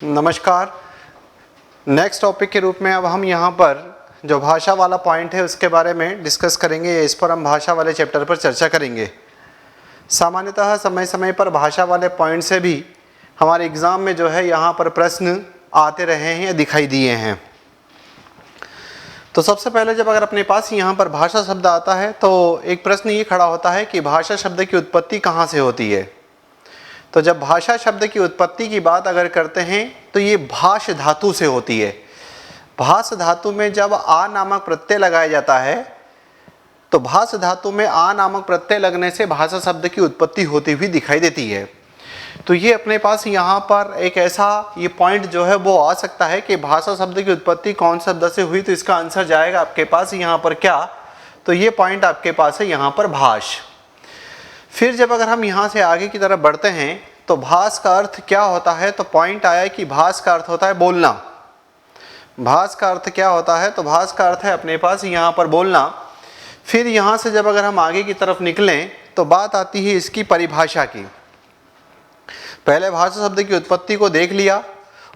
नमस्कार। Next topic के रूप में अब हम यहाँ पर जो भाषा वाला पॉइंट है उसके बारे में डिस्कस करेंगे। इस पर हम भाषा वाले चैप्टर पर चर्चा करेंगे। सामान्यतः समय समय पर भाषा वाले पॉइंट से भी हमारे एग्ज़ाम में जो है यहाँ पर प्रश्न आते रहे हैं या दिखाई दिए हैं। तो सबसे पहले जब अगर अपने पास यहाँ पर भाषा शब्द आता है तो एक प्रश्न ये खड़ा होता है कि भाषा शब्द की उत्पत्ति कहाँ से होती है। तो जब भाषा शब्द की उत्पत्ति की बात अगर करते हैं तो ये भाष धातु से होती है। भाष धातु में जब आ नामक प्रत्यय लगाया जाता है तो भाष धातु में आ नामक प्रत्यय लगने से भाषा शब्द की उत्पत्ति होती हुई दिखाई देती है। तो ये अपने पास यहाँ पर एक ऐसा ये पॉइंट जो है वो आ सकता है कि भाषा शब्द की उत्पत्ति कौन शब्द से हुई। तो इसका आंसर जाएगा आपके पास यहाँ पर क्या, तो ये पॉइंट आपके पास है यहाँ पर भाष। फिर जब अगर हम यहाँ से आगे की तरफ बढ़ते हैं तो भाष का अर्थ क्या होता है, तो पॉइंट आया कि भाष का अर्थ होता है बोलना। भाष का अर्थ क्या होता है, तो भाष का अर्थ है अपने पास यहाँ पर बोलना। फिर यहाँ से जब अगर हम आगे की तरफ निकलें तो बात आती है इसकी परिभाषा की। पहले भाषा शब्द की उत्पत्ति को देख लिया,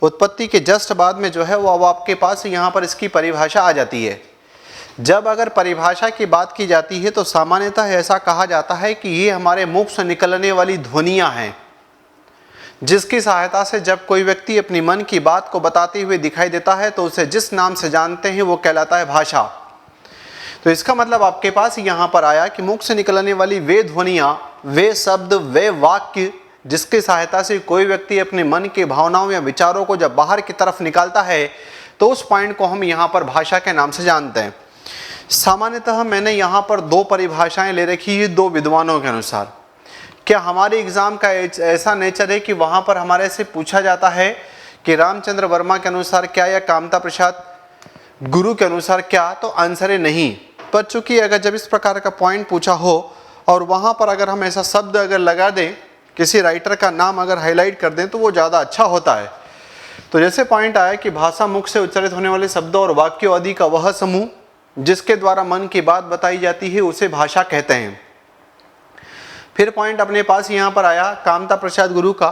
उत्पत्ति के जस्ट बाद में जो है वो अब आपके पास यहाँ पर इसकी परिभाषा आ जाती है। जब अगर परिभाषा की बात की जाती है तो सामान्यतः ऐसा कहा जाता है कि ये हमारे मुख से निकलने वाली ध्वनियाँ हैं, जिसकी सहायता से जब कोई व्यक्ति अपनी मन की बात को बताते हुए दिखाई देता है तो उसे जिस नाम से जानते हैं वो कहलाता है भाषा। तो इसका मतलब आपके पास यहाँ पर आया कि मुख से निकलने वाली वे ध्वनियाँ, वे शब्द, वे वाक्य जिसकी सहायता से कोई व्यक्ति अपने मन की भावनाओं या विचारों को जब बाहर की तरफ निकालता है तो उस पॉइंट को हम यहाँ पर भाषा के नाम से जानते हैं। सामान्यतः मैंने यहाँ पर दो परिभाषाएं ले रखी है दो विद्वानों के अनुसार। क्या हमारे एग्जाम का ऐसा नेचर है कि वहाँ पर हमारे से पूछा जाता है कि रामचंद्र वर्मा के अनुसार क्या या कामता प्रसाद गुरु के अनुसार क्या, तो आंसर है नहीं। पर चूंकि अगर जब इस प्रकार का पॉइंट पूछा हो और वहाँ पर अगर हम ऐसा शब्द अगर लगा दें, किसी राइटर का नाम अगर हाईलाइट कर दें तो वो ज़्यादा अच्छा होता है। तो जैसे पॉइंट आया कि भाषा मुख से उच्चारित होने वाले शब्दों और वाक्यों आदि का वह समूह जिसके द्वारा मन की बात बताई जाती है उसे भाषा कहते हैं। फिर पॉइंट अपने पास यहाँ पर आया कामता प्रसाद गुरु का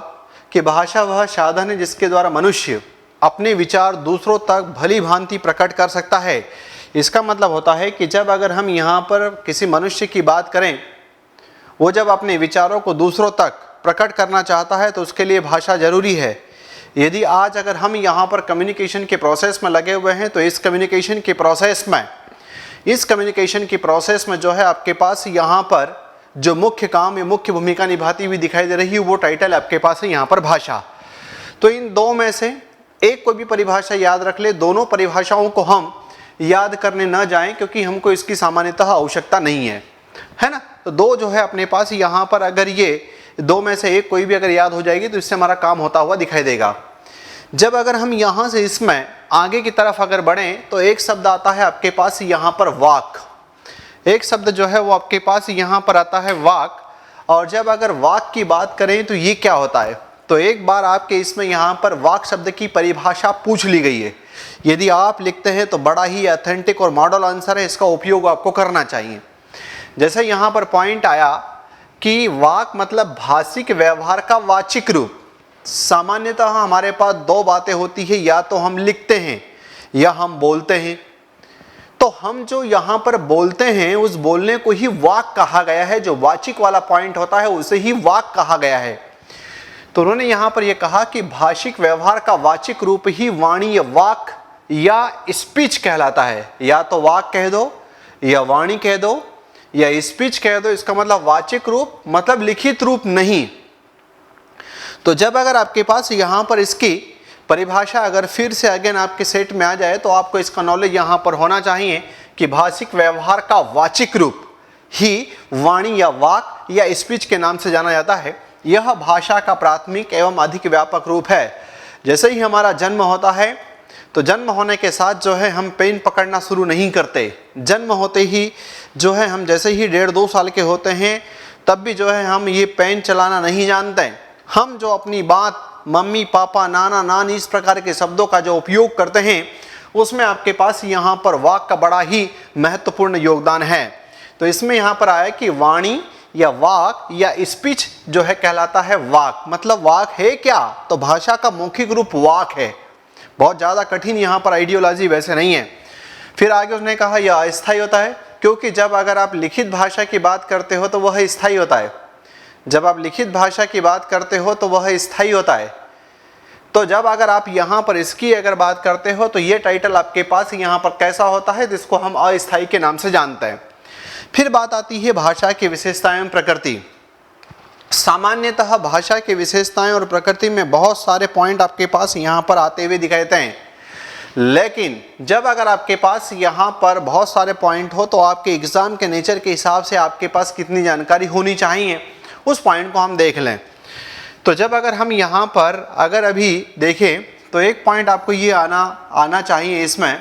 कि भाषा वह साधन है जिसके द्वारा मनुष्य अपने विचार दूसरों तक भली भांति प्रकट कर सकता है। इसका मतलब होता है कि जब अगर हम यहाँ पर किसी मनुष्य की बात करें, वो जब अपने विचारों को दूसरों तक प्रकट करना चाहता है तो उसके लिए भाषा जरूरी है। यदि आज अगर हम यहाँ पर कम्युनिकेशन के प्रोसेस में लगे हुए हैं तो इस कम्युनिकेशन की प्रोसेस में जो है आपके पास यहाँ पर जो मुख्य काम या मुख्य भूमिका निभाती हुई दिखाई दे रही है वो टाइटल आपके पास है यहाँ पर भाषा। तो इन दो में से एक कोई भी परिभाषा याद रख ले, दोनों परिभाषाओं को हम याद करने न जाएं क्योंकि हमको इसकी सामान्यतः आवश्यकता नहीं है ना। तो दो जो है अपने पास यहाँ पर अगर ये दो में से एक कोई भी अगर याद हो जाएगी तो इससे हमारा काम होता हुआ दिखाई देगा। जब अगर हम यहाँ से इसमें आगे की तरफ अगर बढ़ें तो एक शब्द आता है आपके पास यहाँ पर वाक। एक शब्द जो है वो आपके पास यहाँ पर आता है वाक। और जब अगर वाक की बात करें तो ये क्या होता है, तो एक बार आपके इसमें यहाँ पर वाक शब्द की परिभाषा पूछ ली गई है। यदि आप लिखते हैं तो बड़ा ही ऑथेंटिक और मॉडल आंसर है, इसका उपयोग आपको करना चाहिए। जैसे यहाँ पर पॉइंट आया कि वाक मतलब भाषिक व्यवहार का वाचिक रूप। सामान्यतः हमारे पास दो बातें होती है, या तो हम लिखते हैं या हम बोलते हैं। तो हम जो यहाँ पर बोलते हैं उस बोलने को ही वाक कहा गया है, जो वाचिक वाला पॉइंट होता है उसे ही वाक कहा गया है। तो उन्होंने यहाँ पर यह कहा कि भाषिक व्यवहार का वाचिक रूप ही वाणी या वाक या स्पीच कहलाता है। या तो वाक कह दो या वाणी कह दो या स्पीच कह दो, इसका मतलब वाचिक रूप मतलब लिखित रूप नहीं। तो जब अगर आपके पास यहाँ पर इसकी परिभाषा अगर फिर से अगेन आपके सेट में आ जाए तो आपको इसका नॉलेज यहाँ पर होना चाहिए कि भाषिक व्यवहार का वाचिक रूप ही वाणी या वाक या स्पीच के नाम से जाना जाता है। यह भाषा का प्राथमिक एवं अधिक व्यापक रूप है। जैसे ही हमारा जन्म होता है तो जन्म होने के साथ जो है हम पेन पकड़ना शुरू नहीं करते। जन्म होते ही जो है हम जैसे ही 1.5-2 साल के होते हैं तब भी जो है हम ये पेन चलाना नहीं जानते। हम जो अपनी बात मम्मी पापा नाना नानी इस प्रकार के शब्दों का जो उपयोग करते हैं उसमें आपके पास यहाँ पर वाक का बड़ा ही महत्वपूर्ण योगदान है। तो इसमें यहाँ पर आया कि वाणी या वाक या स्पीच जो है कहलाता है वाक। मतलब वाक है क्या? तो भाषा का मौखिक रूप वाक है। बहुत ज़्यादा कठिन यहाँ पर आइडियोलॉजी वैसे नहीं है। फिर आगे उसने कहा यह अस्थायी होता है, क्योंकि जब अगर आप लिखित भाषा की बात करते हो तो वह स्थायी होता है। जब आप लिखित भाषा की बात करते हो तो वह स्थायी होता है। तो जब अगर आप यहाँ पर इसकी अगर बात करते हो तो ये टाइटल आपके पास यहाँ पर कैसा होता है, जिसको हम अस्थायी के नाम से जानते हैं। फिर बात आती है भाषा की विशेषताएं एवं प्रकृति। सामान्यतः भाषा की विशेषताएं और प्रकृति में बहुत सारे पॉइंट आपके पास यहाँ पर आते हुए दिखाई देते हैं, लेकिन जब अगर आपके पास यहाँ पर बहुत सारे पॉइंट हो तो आपके एग्जाम के नेचर के हिसाब से आपके पास कितनी जानकारी होनी चाहिए उस पॉइंट को हम देख लें। तो जब अगर हम यहाँ पर अगर अभी देखें तो एक पॉइंट आपको ये आना चाहिए इसमें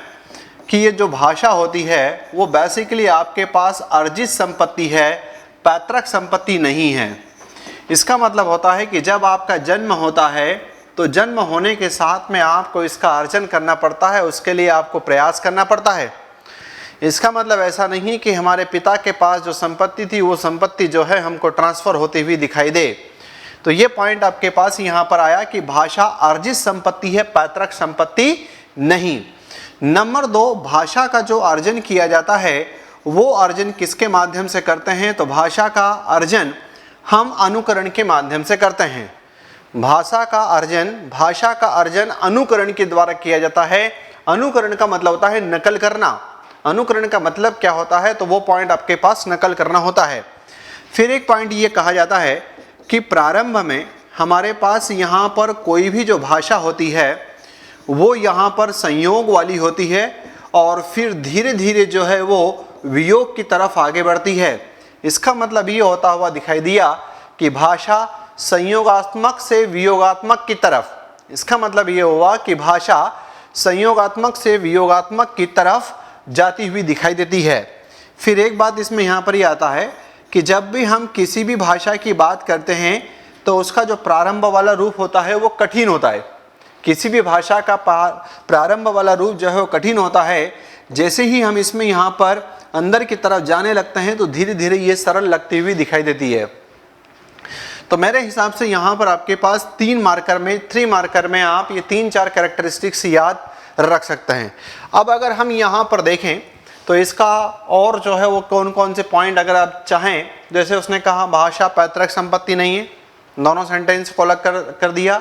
कि ये जो भाषा होती है वो बेसिकली आपके पास अर्जित संपत्ति है, पैतृक संपत्ति नहीं है। इसका मतलब होता है कि जब आपका जन्म होता है तो जन्म होने के साथ में आपको इसका अर्जन करना पड़ता है, उसके लिए आपको प्रयास करना पड़ता है। इसका मतलब ऐसा नहीं कि हमारे पिता के पास जो संपत्ति थी वो संपत्ति जो है हमको ट्रांसफ़र होती हुई दिखाई दे। तो ये पॉइंट आपके पास यहाँ पर आया कि भाषा अर्जित संपत्ति है, पैतृक संपत्ति नहीं। नंबर 2, भाषा का जो अर्जन किया जाता है वो अर्जन किसके माध्यम से करते हैं? तो भाषा का अर्जन हम अनुकरण के माध्यम से करते हैं। भाषा का अर्जन अनुकरण के द्वारा किया जाता है। अनुकरण का मतलब होता है नकल करना। अनुकरण का मतलब क्या होता है? तो वो पॉइंट आपके पास नकल करना होता है। फिर एक पॉइंट ये कहा जाता है कि प्रारंभ में हमारे पास यहाँ पर कोई भी जो भाषा होती है वो यहाँ पर संयोग वाली होती है और फिर धीरे धीरे जो है वो वियोग की तरफ आगे बढ़ती है। इसका मतलब ये होता हुआ दिखाई दिया कि भाषा संयोगात्मक से वियोगात्मक की तरफ, इसका मतलब ये हुआ कि भाषा संयोगात्मक से वियोगात्मक की तरफ जाती हुई दिखाई देती है। फिर एक बात इसमें यहाँ पर ही आता है कि जब भी हम किसी भी भाषा की बात करते हैं तो उसका जो प्रारंभ वाला रूप होता है वो कठिन होता है। किसी भी भाषा का प्रारंभ वाला रूप जो है वो कठिन होता है। जैसे ही हम इसमें यहाँ पर अंदर की तरफ जाने लगते हैं तो धीरे धीरे ये सरल लगती हुई दिखाई देती है। तो मेरे हिसाब से यहाँ पर आपके पास 3 मार्कर में आप ये 3-4 कैरेक्टरिस्टिक्स याद रख सकते हैं। अब अगर हम यहाँ पर देखें तो इसका और जो है वो कौन कौन से पॉइंट अगर आप चाहें, जैसे उसने कहा भाषा पैतृक संपत्ति नहीं है, दोनों सेंटेंस को अलग कर दिया,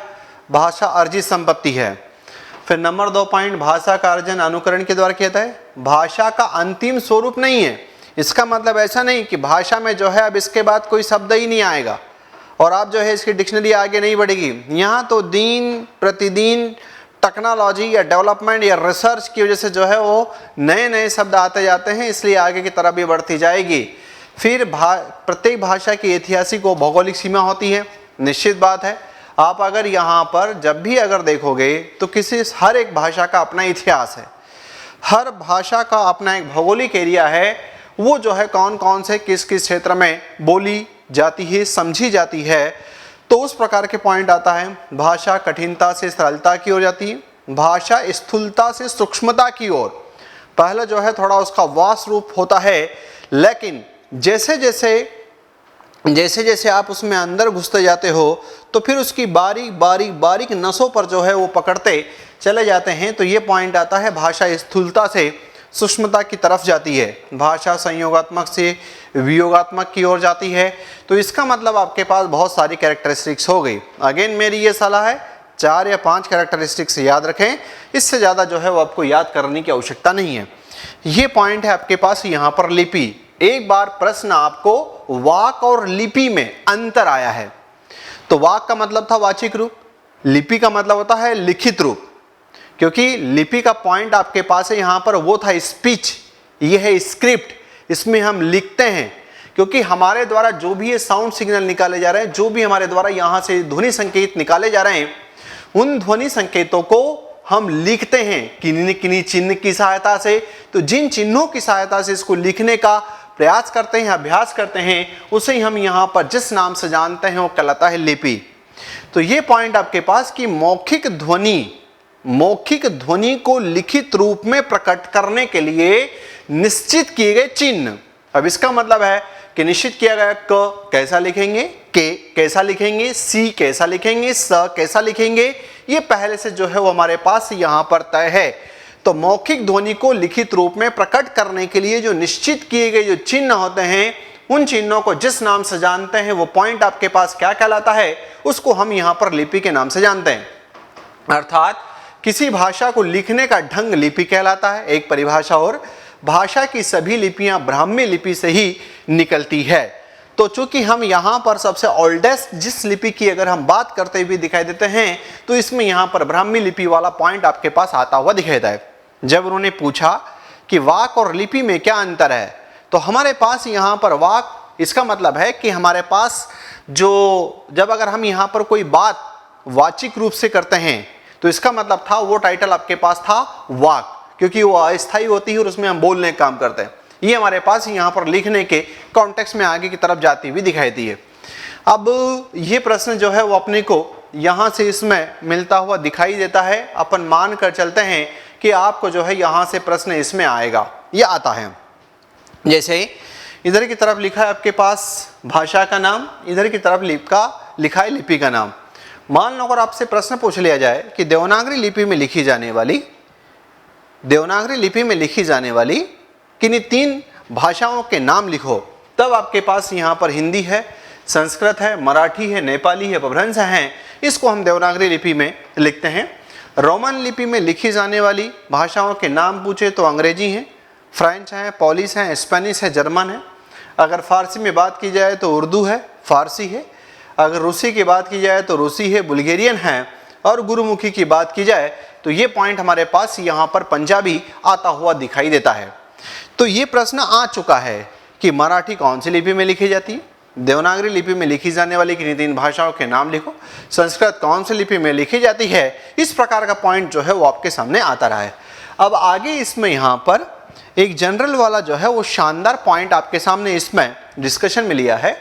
भाषा अर्जित संपत्ति है। फिर नंबर 2 पॉइंट, भाषा का अर्जन अनुकरण के द्वारा किया जाता है, भाषा का अंतिम स्वरूप नहीं है। इसका मतलब ऐसा नहीं कि भाषा में जो है अब इसके बाद कोई शब्द ही नहीं आएगा और आप जो है इसकी डिक्शनरी आगे नहीं बढ़ेगी। यहाँ तो दिन प्रतिदिन टेक्नोलॉजी या डेवलपमेंट या रिसर्च की वजह से जो है वो नए नए शब्द आते जाते हैं, इसलिए आगे की तरफ भी बढ़ती जाएगी। फिर प्रत्येक भाषा की ऐतिहासिक व भौगोलिक सीमा होती है। निश्चित बात है, आप अगर यहाँ पर जब भी अगर देखोगे तो हर एक भाषा का अपना इतिहास है, हर भाषा का अपना एक भौगोलिक एरिया है, वो जो है कौन कौन से किस किस क्षेत्र में बोली जाती है, समझी जाती है। तो उस प्रकार के पॉइंट आता है। भाषा कठिनता से सरलता की ओर जाती है, भाषा स्थूलता से सूक्ष्मता की ओर। पहले जो है थोड़ा उसका वास्ट रूप होता है, लेकिन जैसे जैसे आप उसमें अंदर घुसते जाते हो तो फिर उसकी बारीक नसों पर जो है वो पकड़ते चले जाते हैं। तो ये पॉइंट आता है, भाषा स्थूलता से सूक्ष्मता की तरफ जाती है, भाषा संयोगात्मक से वियोगात्मक की ओर जाती है। तो इसका मतलब आपके पास बहुत सारी कैरेक्टरिस्टिक्स हो गई। अगेन मेरी ये सलाह है 4 या 5 कैरेक्टरिस्टिक्स याद रखें, इससे ज़्यादा जो है वो आपको याद करने की आवश्यकता नहीं है। ये पॉइंट है आपके पास यहाँ पर लिपि। एक बार प्रश्न आपको वाक और लिपि में अंतर आया है। तो वाक का मतलब था वाचिक रूप, लिपि का मतलब होता है लिखित रूप। क्योंकि लिपि का पॉइंट आपके पास है यहाँ पर वो था स्पीच, ये है स्क्रिप्ट, इसमें हम लिखते हैं। क्योंकि हमारे द्वारा जो भी ये साउंड सिग्नल निकाले जा रहे हैं, जो भी हमारे द्वारा यहाँ से ध्वनि संकेत निकाले जा रहे हैं, उन ध्वनि संकेतों को हम लिखते हैं किन्हीं चिन्ह की सहायता से। तो जिन चिन्हों की सहायता से इसको लिखने का प्रयास करते हैं, अभ्यास करते हैं, उसे ही हम यहाँ पर जिस नाम से जानते हैं वो कहलाता है लिपि। तो ये पॉइंट आपके पास कि मौखिक ध्वनि को लिखित रूप में प्रकट करने के लिए निश्चित किए गए चिन्ह। अब इसका मतलब है कि निश्चित किया गया क कैसा लिखेंगे, के कैसा लिखेंगे, सी कैसा लिखेंगे, स कैसा लिखेंगे, ये पहले से जो है वो हमारे पास यहाँ पर तय है। तो मौखिक ध्वनि को लिखित रूप में प्रकट करने के लिए जो निश्चित किए गए जो चिन्ह होते हैं, उन चिन्हों को जिस नाम से जानते हैं वो पॉइंट आपके पास क्या कहलाता है, उसको हम यहाँ पर लिपि के नाम से जानते हैं। अर्थात किसी भाषा को लिखने का ढंग लिपि कहलाता है, एक परिभाषा। और भाषा की सभी लिपियां ब्राह्मी लिपि से ही निकलती है। तो चूंकि हम यहाँ पर सबसे ओल्डेस्ट जिस लिपि की अगर हम बात करते हुए दिखाई देते हैं, तो इसमें यहाँ पर ब्राह्मी लिपि वाला पॉइंट आपके पास आता हुआ दिखाई देता है। जब उन्होंने पूछा कि वाक और लिपि में क्या अंतर है, तो हमारे पास यहाँ पर वाक, इसका मतलब है कि हमारे पास जो जब अगर हम यहाँ पर कोई बात वाचिक रूप से करते हैं, तो इसका मतलब था वो टाइटल आपके पास था वाक, क्योंकि वो अस्थायी होती है और उसमें हम बोलने का काम करते हैं। ये हमारे पास यहाँ पर लिखने के कॉन्टेक्स्ट में आगे की तरफ जाती हुई दिखाई दी है। अब ये प्रश्न जो है वो अपने को यहाँ से इसमें मिलता हुआ दिखाई देता है। अपन मान कर चलते हैं कि आपको जो है यहाँ से प्रश्न इसमें आएगा, ये आता है। जैसे इधर की तरफ लिखा है आपके पास भाषा का नाम, इधर की तरफ लिखा है लिपि का नाम। मान लो अगर आपसे प्रश्न पूछ लिया जाए कि देवनागरी लिपि में लिखी जाने वाली किन्हीं 3 भाषाओं के नाम लिखो, तब आपके पास यहाँ पर हिंदी है, संस्कृत है, मराठी है, नेपाली है, अपभ्रंश है। इसको हम देवनागरी लिपि में लिखते हैं। रोमन लिपि में लिखी जाने वाली भाषाओं के नाम पूछे तो अंग्रेजी है, फ्रेंच है, पोलिश है, स्पेनिश है, जर्मन है। अगर फारसी में बात की जाए तो उर्दू है, फारसी है। अगर रूसी की बात की जाए तो रूसी है, बुल्गेरियन है। और गुरुमुखी की बात की जाए तो ये पॉइंट हमारे पास यहाँ पर पंजाबी आता हुआ दिखाई देता है। तो ये प्रश्न आ चुका है कि मराठी कौन सी लिपि में लिखी जाती है, देवनागरी लिपि में लिखी जाने वाली किन्हीं 3 भाषाओं के नाम लिखो, संस्कृत कौन सी लिपि में लिखी जाती है। इस प्रकार का पॉइंट जो है वो आपके सामने आता रहा है। अब आगे इसमें यहाँ पर एक जनरल वाला जो है वो शानदार पॉइंट आपके सामने इसमें डिस्कशन में लिया है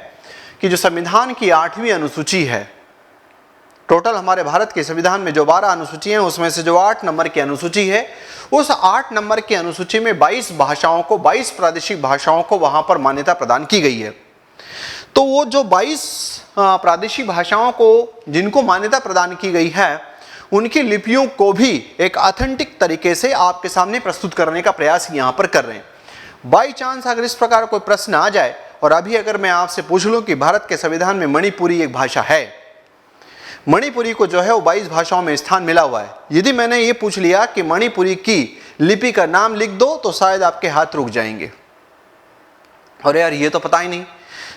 कि जो संविधान की 8वीं अनुसूची है, टोटल हमारे भारत के संविधान में जो 12 अनुसूची हैं, उसमें से जो 8 नंबर की अनुसूची है, उस 8 नंबर की अनुसूची में 22 भाषाओं को, 22 प्रादेशिक भाषाओं को वहां पर मान्यता प्रदान की गई है। तो वो जो 22 प्रादेशिक भाषाओं को जिनको मान्यता प्रदान की गई है, उनकी लिपियों को भी एक ऑथेंटिक तरीके से आपके सामने प्रस्तुत करने का प्रयास यहाँ पर कर रहे हैं। बाई चांस अगर इस प्रकार कोई प्रश्न आ जाए, और अभी अगर मैं आपसे पूछ लूँ कि भारत के संविधान में मणिपुरी एक भाषा है, मणिपुरी को जो है वो 22 भाषाओं में स्थान मिला हुआ है। यदि मैंने ये पूछ लिया कि मणिपुरी की लिपि का नाम लिख दो, तो शायद आपके हाथ रुक जाएंगे, और यार ये तो पता ही नहीं।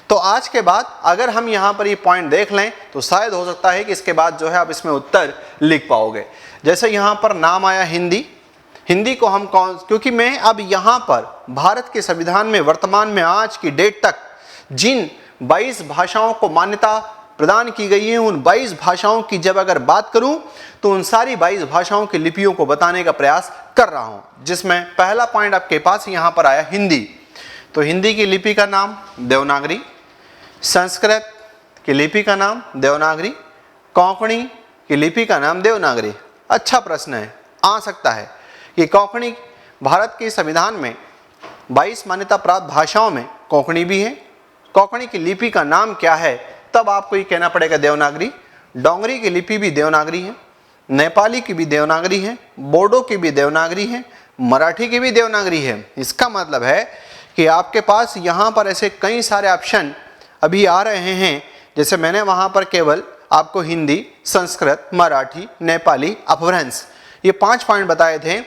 तो आज के बाद अगर हम यहाँ पर ये पॉइंट देख लें तो शायद हो सकता है कि इसके बाद जो है आप इसमें उत्तर लिख पाओगे। जैसे यहाँ पर नाम आया हिंदी, हिंदी को हम क्योंकि मैं अब यहाँ पर भारत के संविधान में वर्तमान में आज की डेट तक जिन 22 भाषाओं को मान्यता प्रदान की गई है, उन 22 भाषाओं की जब अगर बात करूं तो उन सारी 22 भाषाओं की लिपियों को बताने का प्रयास कर रहा हूं, जिसमें पहला पॉइंट आपके पास यहां पर आया हिंदी। तो हिंदी की लिपि का नाम देवनागरी, संस्कृत की लिपि का नाम देवनागरी, कोंकणी की लिपि का नाम देवनागरी। अच्छा प्रश्न है, आ सकता है कि कोंकणी भारत के संविधान में 22 मान्यता प्राप्त भाषाओं में कोंकणी भी है। कोंकणी की लिपि का नाम क्या है, तब आपको ये कहना पड़ेगा देवनागरी। डोंगरी की लिपि भी देवनागरी है, नेपाली की भी देवनागरी है, बोडो की भी देवनागरी है, मराठी की भी देवनागरी है। इसका मतलब है कि आपके पास यहाँ पर ऐसे कई सारे ऑप्शन अभी आ रहे हैं। जैसे मैंने वहाँ पर केवल आपको हिंदी, संस्कृत, मराठी, नेपाली, अपभ्रंश ये 5 पॉइंट बताए थे,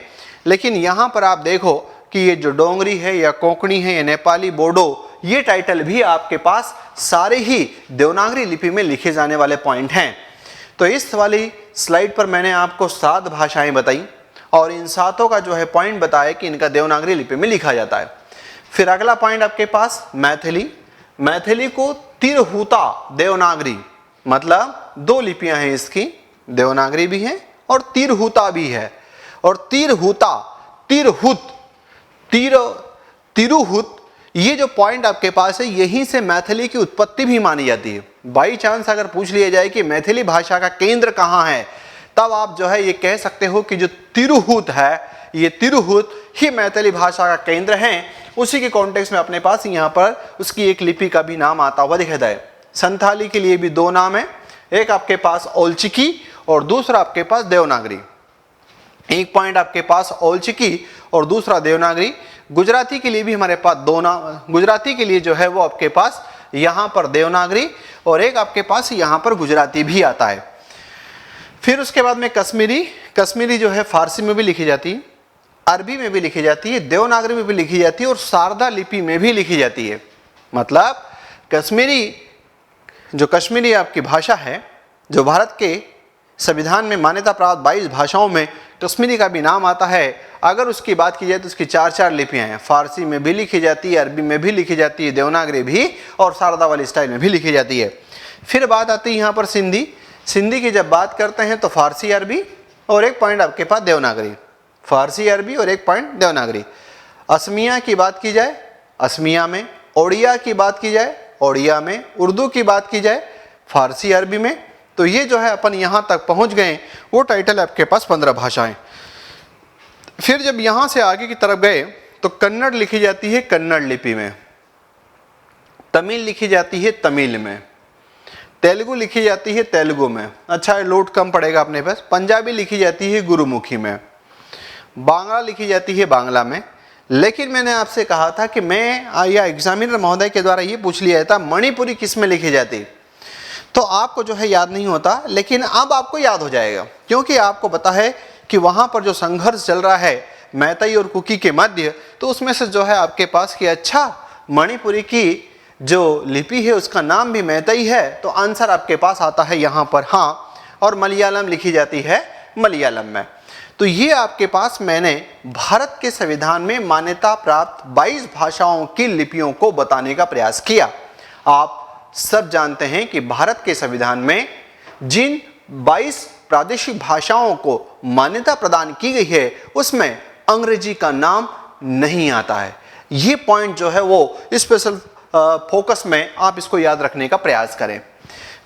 लेकिन यहाँ पर आप देखो कि ये जो डोंगरी है या कोंकणी है या नेपाली, बोडो, ये टाइटल भी आपके पास सारे ही देवनागरी लिपि में लिखे जाने वाले पॉइंट हैं। तो इस वाली स्लाइड पर मैंने आपको 7 भाषाएं बताई और इन 7 का जो है पॉइंट बताया कि इनका देवनागरी लिपि में लिखा जाता है। फिर अगला पॉइंट आपके पास मैथिली। मैथिली को तिरहुता देवनागरी, मतलब 2 लिपियां हैं इसकी, देवनागरी भी है और तिरहुता भी है। और तिरहुता, तिरहुत, तिरुहुत, ये जो पॉइंट आपके पास है, यहीं से मैथिली की उत्पत्ति भी मानी जाती है। बाई चांस अगर पूछ लिया जाए कि मैथिली भाषा का केंद्र कहाँ है, तब आप जो है ये कह सकते हो कि जो तिरुहुत है, ये तिरुहुत ही मैथिली भाषा का केंद्र है। उसी के कॉन्टेक्स्ट में अपने पास यहाँ पर उसकी एक लिपि का भी नाम आता हुआ दिखाता है। संथाली के लिए भी दो नाम है, एक आपके पास ओलचिकी और दूसरा आपके पास देवनागरी। एक पॉइंट आपके पास ओलचिकी और दूसरा देवनागरी। गुजराती के लिए भी हमारे पास दो नाम, गुजराती के लिए जो है वो आपके पास यहाँ पर देवनागरी और एक आपके पास यहाँ पर गुजराती भी आता है। फिर उसके बाद में कश्मीरी, कश्मीरी जो है फारसी में भी लिखी जाती है, अरबी में भी लिखी जाती है, देवनागरी में भी लिखी जाती है और शारदा लिपि में भी लिखी जाती है। मतलब कश्मीरी, जो कश्मीरी आपकी भाषा है, जो भारत के संविधान में मान्यता प्राप्त 22 भाषाओं में कश्मीरी का भी नाम आता है। अगर उसकी बात की जाए तो उसकी 4 लिपियां हैं, फारसी में भी लिखी जाती है, अरबी में भी लिखी जाती है, देवनागरी भी और शारदा वाली स्टाइल में भी लिखी जाती है। फिर बात आती है यहाँ पर सिंधी। सिंधी की जब बात करते हैं तो फारसी, अरबी और एक पॉइंट आपके पास देवनागरी। फारसी, अरबी और एक पॉइंट देवनागरी। असमिया की बात की जाए, असमिया में। ओडिया की बात की जाए, ओडिया में। उर्दू की बात की जाए, फारसी, अरबी में। तो ये जो है अपन यहाँ तक पहुँच गए, वो टाइटल आपके पास 15 भाषाएं। फिर जब यहाँ से आगे की तरफ गए तो कन्नड़ लिखी जाती है कन्नड़ लिपि में, तमिल लिखी जाती है तमिल में, तेलुगु लिखी जाती है तेलुगु में। अच्छा, लोड कम पड़ेगा अपने पास। पंजाबी लिखी जाती है गुरुमुखी में, बांग्ला लिखी जाती है बांग्ला में। लेकिन मैंने आपसे कहा था कि मैं या एग्जामिनर महोदय के द्वारा ये पूछ लिया था मणिपुरी किस में लिखी जाती, तो आपको जो है याद नहीं होता, लेकिन अब आपको याद हो जाएगा, क्योंकि आपको पता है कि वहाँ पर जो संघर्ष चल रहा है मैतई और कुकी के मध्य, तो उसमें से जो है आपके पास कि अच्छा मणिपुरी की जो लिपि है उसका नाम भी मैतई है, तो आंसर आपके पास आता है यहाँ पर हाँ। और मलयालम लिखी जाती है मलयालम में। तो ये आपके पास मैंने भारत के संविधान में मान्यता प्राप्त 22 भाषाओं की लिपियों को बताने का प्रयास किया। आप सब जानते हैं कि भारत के संविधान में जिन 22 प्रादेशिक भाषाओं को मान्यता प्रदान की गई है उसमें अंग्रेजी का नाम नहीं आता है। ये पॉइंट जो है वो स्पेशल फोकस में आप इसको याद रखने का प्रयास करें।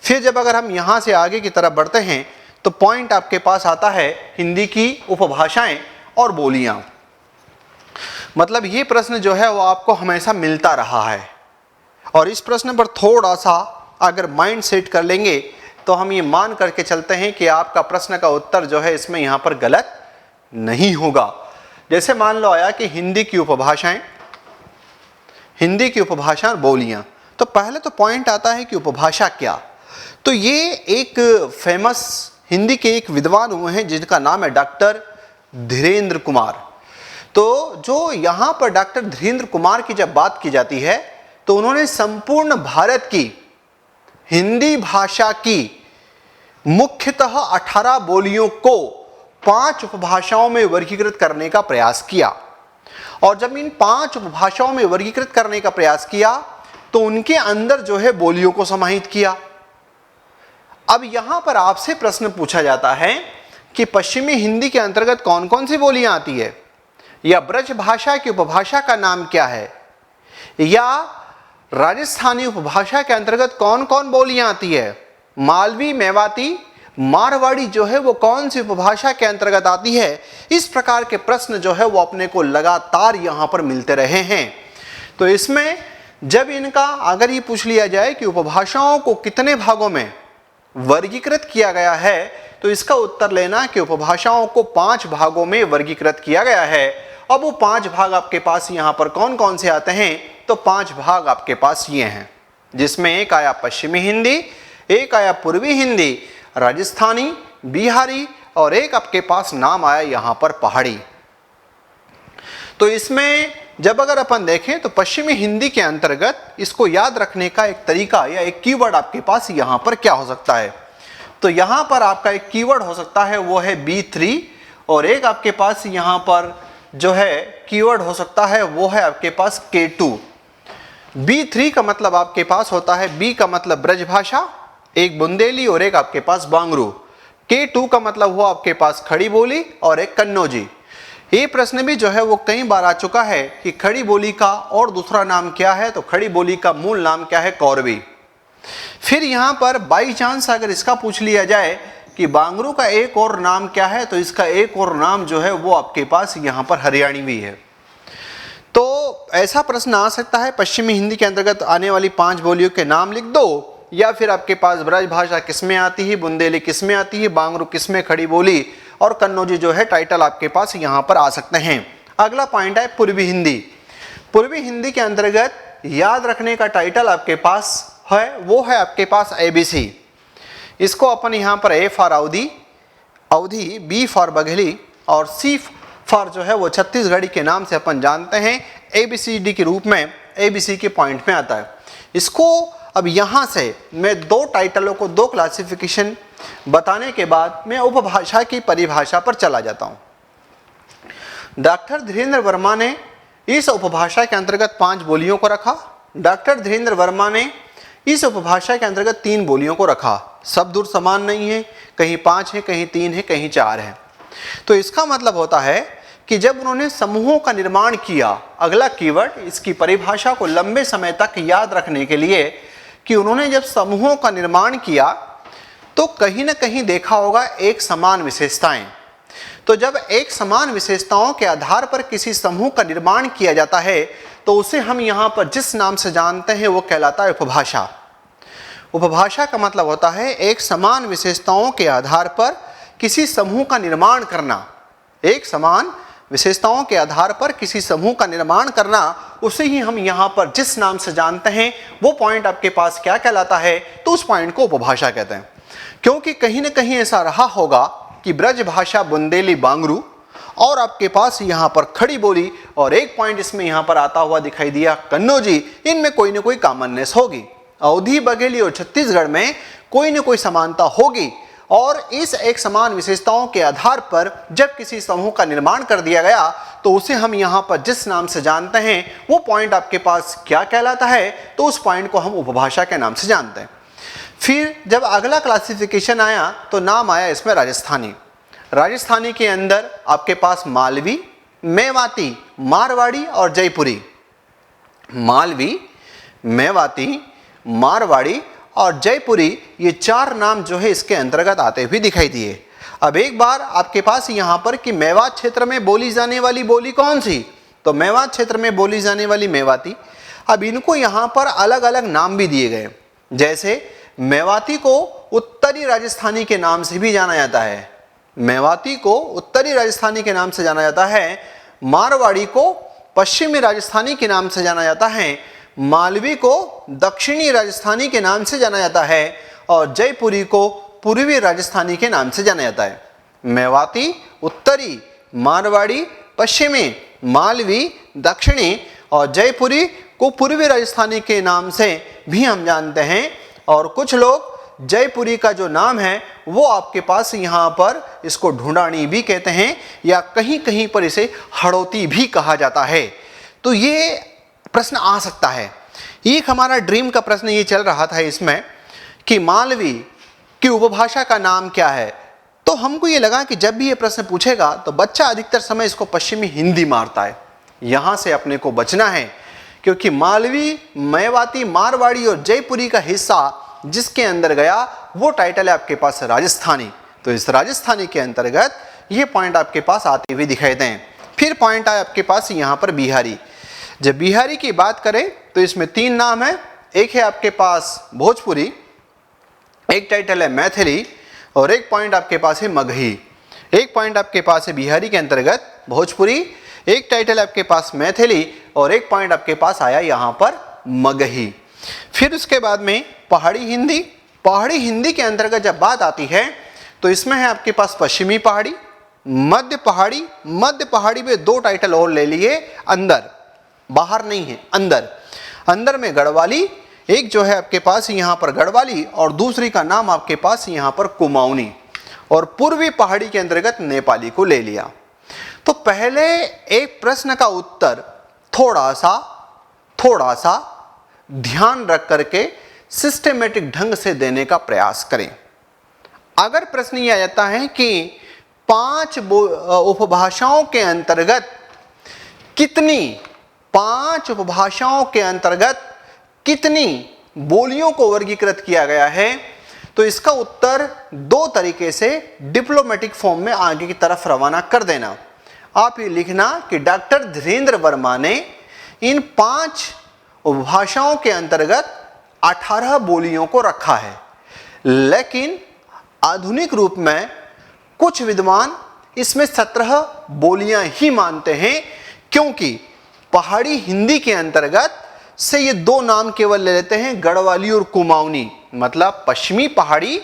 फिर जब अगर हम यहाँ से आगे की तरफ बढ़ते हैं तो पॉइंट आपके पास आता है हिंदी की उपभाषाएं और बोलियां। मतलब ये प्रश्न जो है वो आपको हमेशा मिलता रहा है, और इस प्रश्न पर थोड़ा सा अगर माइंड सेट कर लेंगे तो हम ये मान करके चलते हैं कि आपका प्रश्न का उत्तर जो है इसमें यहाँ पर गलत नहीं होगा। जैसे मान लो आया कि हिंदी की उपभाषाएं, हिंदी की उपभाषा और बोलियां, तो पहले तो पॉइंट आता है कि उपभाषा क्या। तो ये एक फेमस हिंदी के एक विद्वान हुए हैं जिनका नाम है डॉक्टर धीरेन्द्र कुमार। तो जो यहाँ पर डॉक्टर धीरेन्द्र कुमार की जब बात की जाती है तो उन्होंने संपूर्ण भारत की हिंदी भाषा की मुख्यतः 18 बोलियों को 5 उपभाषाओं में वर्गीकृत करने का प्रयास किया। और जब इन 5 उपभाषाओं में वर्गीकृत करने का प्रयास किया तो उनके अंदर जो है बोलियों को समाहित किया। अब यहां पर आपसे प्रश्न पूछा जाता है कि पश्चिमी हिंदी के अंतर्गत कौन कौन सी बोलियां आती है, या ब्रज भाषा की उपभाषा का नाम क्या है, या राजस्थानी उपभाषा के अंतर्गत कौन कौन बोलियां आती है, मालवी, मेवाती, मारवाड़ी जो है वो कौन सी उपभाषा के अंतर्गत आती है। इस प्रकार के प्रश्न जो है वो अपने को लगातार यहां पर मिलते रहे हैं। तो इसमें जब इनका अगर ये पूछ लिया जाए कि उपभाषाओं को कितने भागों में वर्गीकृत किया गया है, तो इसका उत्तर लेना कि उपभाषाओं को 5 भागों में वर्गीकृत किया गया है। अब वो 5 भाग आपके पास यहाँ पर कौन कौन से आते हैं, तो 5 भाग आपके पास ये हैं, जिसमें एक आया पश्चिमी हिंदी, एक आया पूर्वी हिंदी, राजस्थानी, बिहारी और एक आपके पास नाम आया यहाँ पर पहाड़ी। तो इसमें जब अगर अपन देखें तो पश्चिमी हिंदी के अंतर्गत इसको याद रखने का एक तरीका या एक कीवर्ड आपके पास यहाँ पर क्या हो सकता है, तो यहाँ पर आपका एक कीवर्ड हो सकता है वो है B3, और एक आपके पास यहाँ पर जो है कीवर्ड हो सकता है वो है आपके पास K2। B3 का मतलब आपके पास होता है, B का मतलब ब्रजभाषा, एक बुंदेली और एक आपके पास बांगरू। K2 का मतलब हुआ आपके पास खड़ी बोली और एक कन्नौजी। ये प्रश्न भी जो है वो कई बार आ चुका है कि खड़ी बोली का और दूसरा नाम क्या है, तो खड़ी बोली का मूल नाम क्या है, कौरवी। फिर यहाँ पर बाई चांस अगर इसका पूछ लिया जाए कि बांगरू का एक और नाम क्या है, तो इसका एक और नाम जो है वो आपके पास यहाँ पर हरियाणवी है। तो ऐसा प्रश्न आ सकता है, पश्चिमी हिंदी के अंतर्गत आने वाली 5 बोलियों के नाम लिख दो, या फिर आपके पास ब्रज भाषा किसमें आती है, बुंदेली किसमें आती है, बांगरू किसमें खड़ी बोली, और कन्नौजी जो है टाइटल आपके पास यहाँ पर आ सकते हैं। अगला पॉइंट है पूर्वी हिंदी। पूर्वी हिंदी के अंतर्गत याद रखने का टाइटल आपके पास है, वो है आपके पास ABC। इसको अपन यहाँ पर A फॉर अवधि, B फॉर बघेली, और C फॉर जो है वो छत्तीसगढ़ी के नाम से अपन जानते हैं। ABCD के रूप में ABC के पॉइंट में आता है। इसको अब यहाँ से मैं 2 टाइटलों को 2 क्लासिफिकेशन बताने के बाद मैं उपभाषा की परिभाषा पर चला जाता हूँ। डॉक्टर धीरेन्द्र वर्मा ने इस उपभाषा के अंतर्गत 5 बोलियों को रखा। डॉक्टर धीरेन्द्र वर्मा ने इस उपभाषा के अंतर्गत 3 बोलियों को रखा। सब दूर समान नहीं है, कहीं 5 है, कहीं 3 है, कहीं 4 है। तो इसका मतलब होता है कि जब उन्होंने समूहों का निर्माण किया, अगला कीवर्ड इसकी परिभाषा को लंबे समय तक याद रखने के लिए, कि उन्होंने जब समूहों का निर्माण किया तो कहीं ना कहीं देखा होगा एक समान विशेषताएं। तो जब एक समान विशेषताओं के आधार पर किसी समूह का निर्माण किया जाता है तो उसे हम यहाँ पर जिस नाम से जानते हैं वो कहलाता है उपभाषा। उपभाषा का मतलब होता है एक समान विशेषताओं के आधार पर किसी समूह का निर्माण करना। एक समान विशेषताओं के आधार पर किसी समूह का निर्माण करना, उसे ही हम यहाँ पर जिस नाम से जानते हैं वो पॉइंट आपके पास क्या कहलाता है, तो उस पॉइंट को उपभाषा कहते हैं। क्योंकि कहीं ना कहीं ऐसा रहा होगा कि ब्रज भाषा, बुंदेली, बांगरू और आपके पास यहाँ पर खड़ी बोली, और एक पॉइंट इसमें यहाँ पर आता हुआ दिखाई दिया कन्नौजी, इनमें कोई ना कोई कॉमननेस होगी। अवधी, बघेली और छत्तीसगढ़ में कोई ना कोई समानता होगी, और इस एक समान विशेषताओं के आधार पर जब किसी समूह का निर्माण कर दिया गया तो उसे हम यहाँ पर जिस नाम से जानते हैं वो पॉइंट आपके पास क्या कहलाता है, तो उस पॉइंट को हम उपभाषा के नाम से जानते हैं। फिर जब अगला क्लासिफिकेशन आया तो नाम आया इसमें राजस्थानी। राजस्थानी के अंदर आपके पास मालवी, मेवाती, मारवाड़ी और जयपुरी। मालवी, मेवाती, मारवाड़ी और जयपुरी, ये 4 नाम जो है इसके अंतर्गत आते हुए दिखाई दिए। अब एक बार आपके पास यहाँ पर कि मेवात क्षेत्र में बोली जाने वाली बोली कौन सी, तो मेवात क्षेत्र में बोली जाने वाली मेवाती। अब इनको यहाँ पर अलग अलग नाम भी दिए गए, जैसे मेवाती को उत्तरी राजस्थानी के नाम से भी जाना जाता है। मेवाती को उत्तरी राजस्थानी के नाम से जाना जाता है। मारवाड़ी को पश्चिमी राजस्थानी के नाम से जाना जाता है। मालवी को दक्षिणी राजस्थानी के नाम से जाना जाता है, और जयपुरी को पूर्वी राजस्थानी के नाम से जाना जाता है। मेवाती उत्तरी, मारवाड़ी पश्चिमी, मालवी दक्षिणी और जयपुरी को पूर्वी राजस्थानी के नाम से भी हम जानते हैं। और कुछ लोग जयपुरी का जो नाम है वो आपके पास यहाँ पर इसको ढूंढानी भी कहते हैं, या कहीं कहीं पर इसे हड़ौती भी कहा जाता है। तो ये प्रश्न आ सकता है। एक हमारा ड्रीम का प्रश्न ये चल रहा था इसमें कि मालवी की उपभाषा का नाम क्या है, तो हमको ये लगा कि जब भी ये प्रश्न पूछेगा तो बच्चा अधिकतर समय इसको पश्चिमी हिंदी मारता है। यहाँ से अपने को बचना है, क्योंकि मालवी, मेवाती, मारवाड़ी और जयपुरी का हिस्सा जिसके अंदर गया वो टाइटल है आपके पास राजस्थानी। तो इस राजस्थानी के अंतर्गत ये पॉइंट आपके पास आते हुए दिखाई दें। फिर पॉइंट आए आपके पास यहाँ पर बिहारी। जब बिहारी की बात करें तो इसमें 3 नाम है। एक है आपके पास भोजपुरी, एक टाइटल है मैथिली, और एक पॉइंट आपके पास है मगही। एक पॉइंट आपके पास है बिहारी के अंतर्गत भोजपुरी, एक टाइटल आपके पास मैथिली, और एक पॉइंट आपके पास आया यहाँ पर मगही। फिर उसके बाद में पहाड़ी हिंदी। पहाड़ी हिंदी के अंतर्गत जब बात आती है तो इसमें है आपके पास पश्चिमी पहाड़ी, मध्य पहाड़ी। मध्य पहाड़ी में 2 टाइटल और ले लिए, अंदर, बाहर नहीं है, अंदर। अंदर में गढ़वाली, एक जो है आपके पास यहाँ पर गढ़वाली, और दूसरी का नाम आपके पास यहाँ पर कुमाऊनी। और पूर्वी पहाड़ी के अंतर्गत नेपाली को ले लिया। तो पहले एक प्रश्न का उत्तर थोड़ा सा ध्यान रख करके सिस्टेमेटिक ढंग से देने का प्रयास करें। अगर प्रश्न यह आ जाता है कि 5 उपभाषाओं के अंतर्गत कितनी बोलियों को वर्गीकृत किया गया है, तो इसका उत्तर 2 तरीके से डिप्लोमेटिक फॉर्म में आगे की तरफ रवाना कर देना। आप ये लिखना कि डॉक्टर धीरेन्द्र वर्मा ने इन 5 उपभाषाओं के अंतर्गत 18 बोलियों को रखा है, लेकिन आधुनिक रूप में कुछ विद्वान इसमें 17 बोलियां ही मानते हैं, क्योंकि पहाड़ी हिंदी के अंतर्गत से ये 2 नाम केवल ले लेते हैं, गढ़वाली और कुमाऊनी। मतलब पश्चिमी पहाड़ी,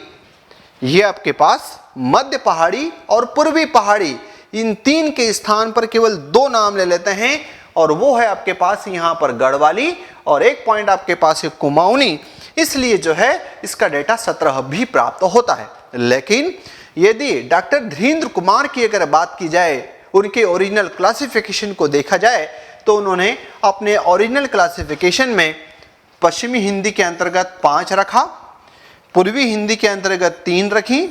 ये आपके पास मध्य पहाड़ी और पूर्वी पहाड़ी, इन 3 के स्थान पर केवल 2 नाम ले लेते हैं, और वो है आपके पास यहाँ पर गढ़वाली और एक पॉइंट आपके पास है कुमाऊनी। इसलिए जो है इसका डेटा 17 भी प्राप्त होता है। लेकिन यदि डॉक्टर धीरेन्द्र कुमार की अगर बात की जाए, उनके ओरिजिनल क्लासिफिकेशन को देखा जाए, तो उन्होंने अपने ओरिजिनल क्लासिफिकेशन में पश्चिमी हिंदी के अंतर्गत 5 रखा, पूर्वी हिंदी के अंतर्गत 3 रखी,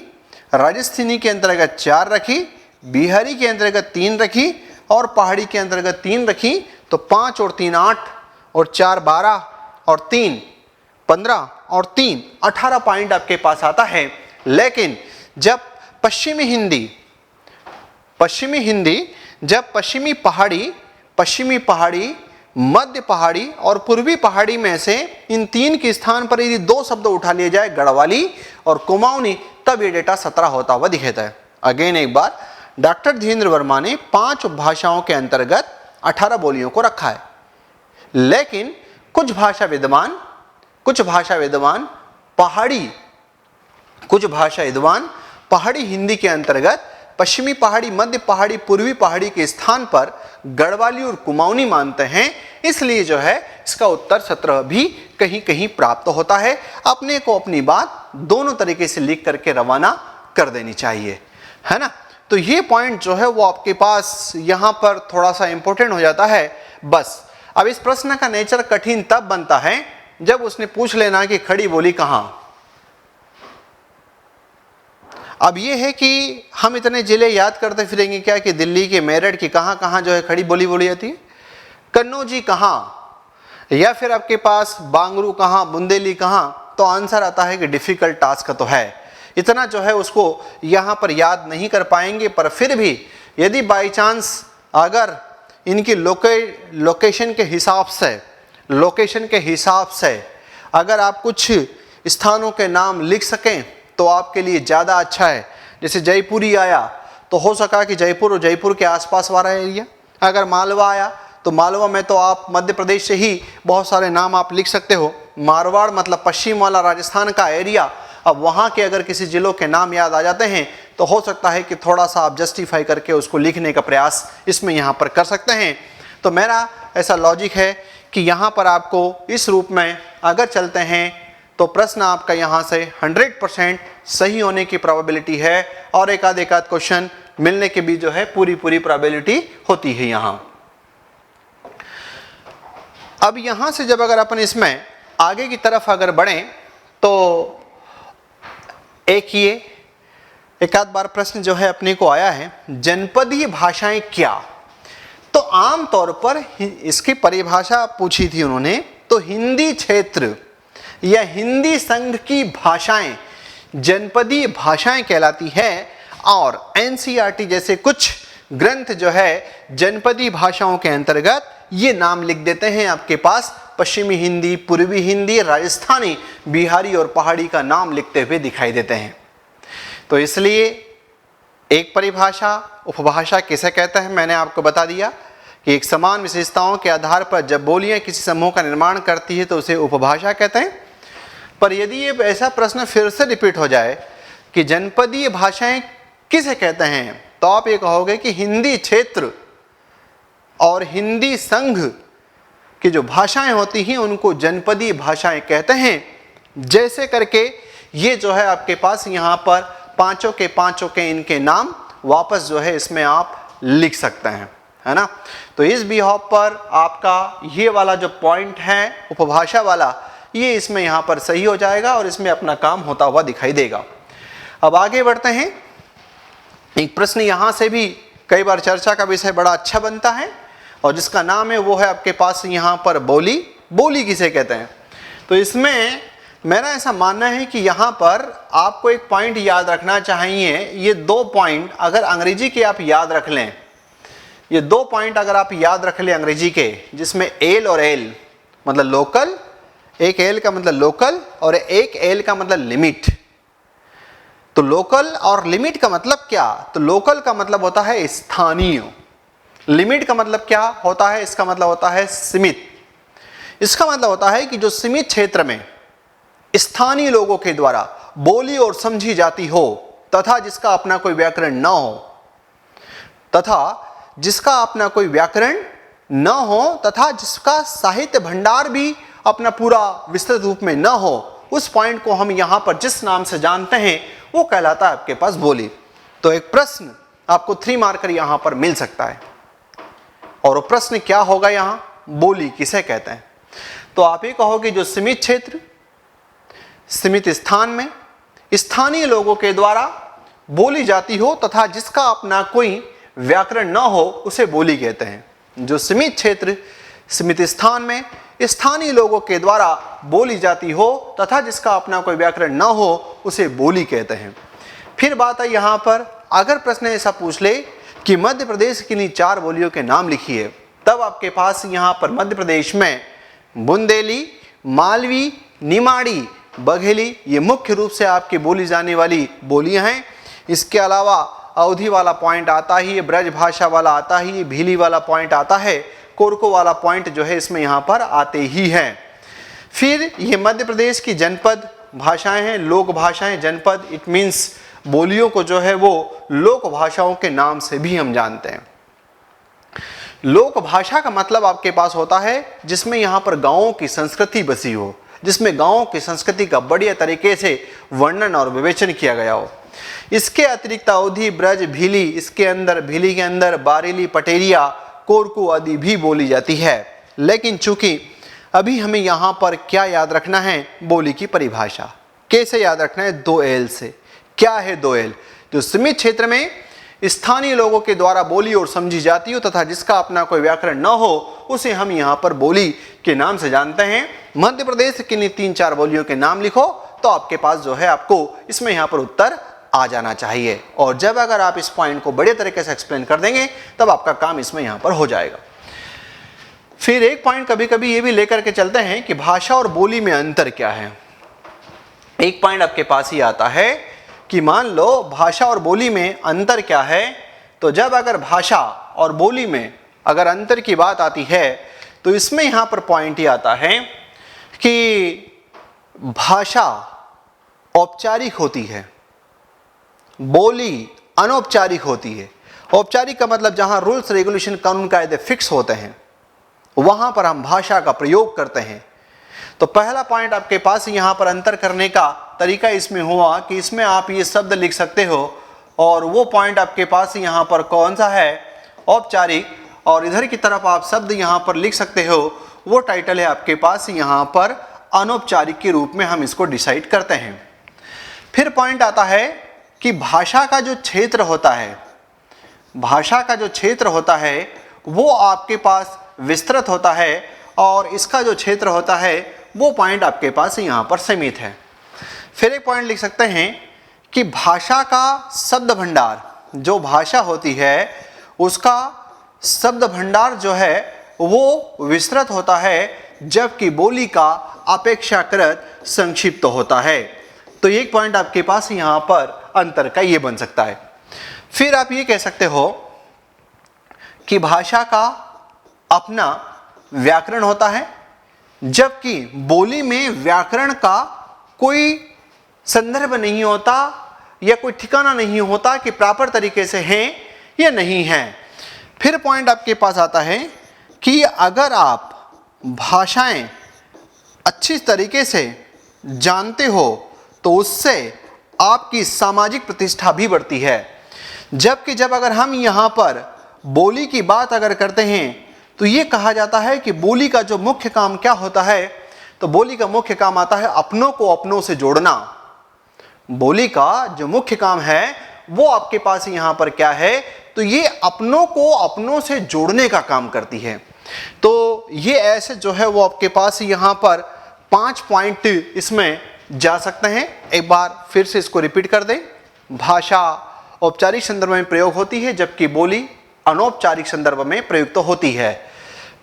राजस्थानी के अंतर्गत 4 रखी, बिहारी के अंतर्गत 3 रखी और पहाड़ी के अंतर्गत 3 रखी। तो 5 और 3 8 और 4 12 और 3 15 और 3 18 पॉइंट आपके पास आता है। लेकिन जब पश्चिमी हिंदी जब पश्चिमी पहाड़ी, मध्य पहाड़ी और पूर्वी पहाड़ी में से इन 3 के स्थान पर यदि 2 शब्द उठा लिए जाए, गढ़वाली और कुमाऊनी, तब ये डेटा 17 होता हुआ दिखता है। अगेन एक बार, डॉक्टर धीरेन्द्र वर्मा ने 5 भाषाओं के अंतर्गत 18 बोलियों को रखा है, लेकिन कुछ भाषा विद्वान पहाड़ी हिंदी के अंतर्गत पश्चिमी पहाड़ी, मध्य पहाड़ी, पूर्वी पहाड़ी के स्थान पर गढ़वाली और कुमाऊनी मानते हैं। इसलिए जो है इसका उत्तर 17 भी कहीं कहीं प्राप्त होता है। अपने को अपनी बात दोनों तरीके से लिख करके रवाना कर देनी चाहिए, है ना। तो ये पॉइंट जो है वो आपके पास यहाँ पर थोड़ा सा इंपॉर्टेंट हो जाता है। बस अब इस प्रश्न का नेचर कठिन तब बनता है जब उसने पूछ लेना कि खड़ी बोली कहाँ। अब ये है कि हम इतने जिले याद करते फिरेंगे क्या कि दिल्ली के मेरठ की कहाँ कहाँ जो है खड़ी बोली बोली जाती है, कन्नौजी कहाँ, या फिर आपके पास बांगरू कहाँ, बुंदेली कहाँ। तो आंसर आता है कि डिफिकल्ट टास्क तो है, इतना जो है उसको यहाँ पर याद नहीं कर पाएंगे। पर फिर भी यदि बाई चांस अगर इनकी लोकेशन के हिसाब से अगर आप कुछ स्थानों के नाम लिख सकें तो आपके लिए ज़्यादा अच्छा है। जैसे जयपुर ही आया तो हो सका कि जयपुर और जयपुर के आसपास वाला एरिया, अगर मालवा आया तो मालवा में तो आप मध्य प्रदेश से ही बहुत सारे नाम आप लिख सकते हो। मारवाड़ मतलब पश्चिम वाला राजस्थान का एरिया, अब वहाँ के अगर किसी जिलों के नाम याद आ जाते हैं तो हो सकता है कि थोड़ा सा आप जस्टिफाई करके उसको लिखने का प्रयास इसमें यहाँ पर कर सकते हैं। तो मेरा ऐसा लॉजिक है कि यहाँ पर आपको इस रूप में अगर चलते हैं तो प्रश्न आपका यहाँ से 100% सही होने की प्रोबेबिलिटी है, और एक आध क्वेश्चन मिलने के भी जो है पूरी प्रोबेबिलिटी होती है यहाँ। अब यहाँ से जब अगर अपन इसमें आगे की तरफ अगर बढ़ें तो एक आध बार प्रश्न जो है अपने को आया है, जनपदीय भाषाएं क्या। तो आम तौर पर इसकी परिभाषा पूछी थी उन्होंने, तो हिंदी क्षेत्र या हिंदी संघ की भाषाएं जनपदीय भाषाएं कहलाती है। और एनसीईआरटी जैसे कुछ ग्रंथ जो है जनपदीय भाषाओं के अंतर्गत ये नाम लिख देते हैं आपके पास, पश्चिमी हिंदी, पूर्वी हिंदी, राजस्थानी, बिहारी और पहाड़ी का नाम लिखते हुए दिखाई देते हैं। तो इसलिए एक परिभाषा उपभाषा किसे कहते हैं मैंने आपको बता दिया कि एक समान विशेषताओं के आधार पर जब बोलियां किसी समूह का निर्माण करती है तो उसे उपभाषा कहते हैं। पर यदि ये ऐसा प्रश्न फिर से रिपीट हो जाए कि जनपदीय भाषाएं किसे कहते हैं, तो आप ये कहोगे कि हिंदी क्षेत्र और हिंदी संघ की जो भाषाएं होती हैं उनको जनपदीय भाषाएं कहते हैं। जैसे करके ये जो है आपके पास यहाँ पर पांचों के इनके नाम वापस जो है इसमें आप लिख सकते हैं, है ना। तो इस बिहाफ पर आपका ये वाला जो पॉइंट है उपभाषा वाला, ये इसमें यहाँ पर सही हो जाएगा और इसमें अपना काम होता हुआ दिखाई देगा। अब आगे बढ़ते हैं। एक प्रश्न यहाँ से भी कई बार चर्चा का विषय बड़ा अच्छा बनता है और जिसका नाम है वो है आपके पास यहाँ पर बोली किसे कहते हैं। तो इसमें मेरा ऐसा मानना है कि यहाँ पर आपको एक पॉइंट याद रखना चाहिए। ये 2 पॉइंट अगर अंग्रेजी के आप याद रख लें ये 2 पॉइंट अगर आप याद रख ले अंग्रेजी के, जिसमें एल और एल मतलब लोकल, एक एल का मतलब लोकल और एक एल का मतलब लिमिट। तो लोकल और लिमिट का मतलब क्या? तो लोकल का मतलब होता है स्थानीय, लिमिट का मतलब क्या होता है? इसका मतलब होता है सीमित। इसका मतलब होता है कि जो सीमित क्षेत्र में स्थानीय लोगों के द्वारा बोली और समझी जाती हो तथा जिसका अपना कोई व्याकरण न हो, तथा जिसका अपना कोई व्याकरण न हो, तथा जिसका साहित्य भंडार भी अपना पूरा विस्तृत रूप में न हो, उस पॉइंट को हम यहां पर जिस नाम से जानते हैं वो कहलाता है आपके पास बोली। तो एक प्रश्न आपको 3 मार्कर यहां पर मिल सकता है, और वो प्रश्न क्या होगा? यहां बोली किसे कहते हैं? तो आप ये कहोगे जो सीमित क्षेत्र, सीमित स्थान में स्थानीय लोगों के द्वारा बोली जाती हो तथा जिसका अपना कोई व्याकरण न हो उसे बोली कहते हैं। जो सीमित क्षेत्र, सीमित स्थान में स्थानीय लोगों के द्वारा बोली जाती हो तथा जिसका अपना कोई व्याकरण न हो उसे बोली कहते हैं। फिर बात है यहां पर, अगर प्रश्न ऐसा पूछ ले कि मध्य प्रदेश की इन्हीं 4 बोलियों के नाम लिखिए, तब आपके पास यहां पर मध्य प्रदेश में बुंदेली, मालवी, निमाड़ी, बघेली ये मुख्य रूप से आपकी बोली जाने वाली बोलियां हैं। इसके अलावा अवधी वाला पॉइंट आता ही है, ब्रज भाषा वाला आता ही है, भीली वाला पॉइंट आता है, कोरको वाला पॉइंट जो है इसमें यहाँ पर आते ही हैं। फिर ये मध्य प्रदेश की जनपद भाषाएं हैं, लोक भाषाएं। जनपद इट मीन्स बोलियों को जो है वो लोक भाषाओं के नाम से भी हम जानते हैं। लोक भाषा का मतलब आपके पास होता है जिसमें यहाँ पर गाँवों की संस्कृति बसी हो, जिसमें गाँवों की संस्कृति का बढ़िया तरीके से वर्णन और विवेचन किया गया हो। इसके अतिरिक्त अवधी, ब्रज, भीली, इसके अंदर भीली के अंदर बारेली, पटेरिया, कोरकू आदि भी बोली जाती है। लेकिन चूंकि अभी हमें यहाँ पर क्या याद रखना है? बोली की परिभाषा। कैसे याद रखना है? 2 एल से। क्या है 2 एल? जो सीमित क्षेत्र में स्थानीय लोगों के द्वारा बोली और समझी जाती हो तथा जिसका अपना कोई व्याकरण न हो उसे हम यहाँ पर बोली के नाम से जानते हैं। मध्य प्रदेश की 3-4 बोलियों के नाम लिखो तो आपके पास जो है आपको इसमें यहाँ पर उत्तर आ जाना चाहिए। और जब अगर आप इस पॉइंट को बड़े तरीके से एक्सप्लेन कर देंगे तब आपका काम इसमें यहाँ पर हो जाएगा। फिर एक पॉइंट कभी कभी ये भी लेकर के चलते हैं कि भाषा और बोली में अंतर क्या है। एक पॉइंट आपके पास ही आता है कि मान लो भाषा और बोली में अंतर क्या है। तो जब अगर भाषा और बोली में अगर अंतर की बात आती है तो इसमें यहाँ पर पॉइंट ही आता है कि भाषा औपचारिक होती है, बोली अनौपचारिक होती है। औपचारिक का मतलब जहां रूल्स, रेगुलेशन, कानून कायदे फिक्स होते हैं वहां पर हम भाषा का प्रयोग करते हैं। तो पहला पॉइंट आपके पास यहां पर अंतर करने का तरीका इसमें हुआ कि इसमें आप ये शब्द लिख सकते हो, और वो पॉइंट आपके पास यहां पर कौन सा है? औपचारिक। और इधर की तरफ आप शब्द यहां पर लिख सकते हो, वो टाइटल है आपके पास यहां पर अनौपचारिक के रूप में हम इसको डिसाइड करते हैं। फिर पॉइंट आता है कि भाषा का जो क्षेत्र होता है, भाषा का जो क्षेत्र होता है वो आपके पास विस्तृत होता है, और इसका जो क्षेत्र होता है वो पॉइंट आपके पास यहाँ पर सीमित है। फिर एक पॉइंट लिख सकते हैं कि भाषा का शब्द भंडार, जो भाषा होती है उसका शब्द भंडार जो है वो विस्तृत होता है, जबकि बोली का अपेक्षाकृत संक्षिप्त होता है। तो एक पॉइंट आपके पास यहाँ पर अंतर का ये बन सकता है। फिर आप ये कह सकते हो कि भाषा का अपना व्याकरण होता है, जबकि बोली में व्याकरण का कोई संदर्भ नहीं होता या कोई ठिकाना नहीं होता कि प्रॉपर तरीके से है या नहीं है। फिर पॉइंट आपके पास आता है कि अगर आप भाषाएं अच्छी तरीके से जानते हो तो उससे आपकी सामाजिक प्रतिष्ठा भी बढ़ती है। जबकि जब अगर हम यहाँ पर बोली की बात अगर करते हैं तो ये कहा जाता है कि बोली का जो मुख्य काम क्या होता है, तो बोली का मुख्य काम आता है अपनों को अपनों से जोड़ना। बोली का जो मुख्य काम है वो आपके पास यहाँ पर क्या है, तो ये अपनों को अपनों से जोड़ने का काम करती है। तो ये ऐसे जो है वो आपके पास यहाँ पर 5 पॉइंट इसमें जा सकते हैं। एक बार फिर से इसको रिपीट कर दें। भाषा औपचारिक संदर्भ में प्रयोग होती है, जबकि बोली अनौपचारिक संदर्भ में प्रयुक्त होती है।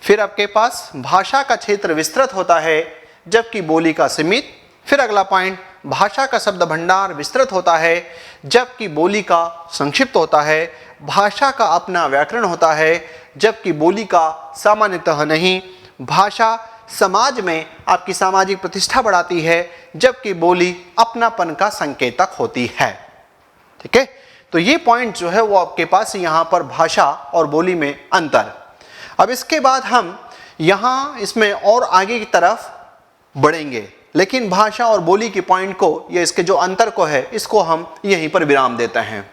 फिर आपके पास भाषा का क्षेत्र विस्तृत होता है जबकि बोली का सीमित। फिर अगला पॉइंट, भाषा का शब्द भंडार विस्तृत होता है जबकि बोली का संक्षिप्त होता है। भाषा का अपना व्याकरण होता है जबकि बोली का सामान्यतः नहीं। भाषा समाज में आपकी सामाजिक प्रतिष्ठा बढ़ाती है जबकि बोली अपनापन का संकेतक होती है। ठीक है, तो ये पॉइंट जो है वो आपके पास यहाँ पर भाषा और बोली में अंतर। अब इसके बाद हम यहाँ इसमें और आगे की तरफ बढ़ेंगे, लेकिन भाषा और बोली के पॉइंट को, ये इसके जो अंतर को है, इसको हम यहीं पर विराम देते हैं।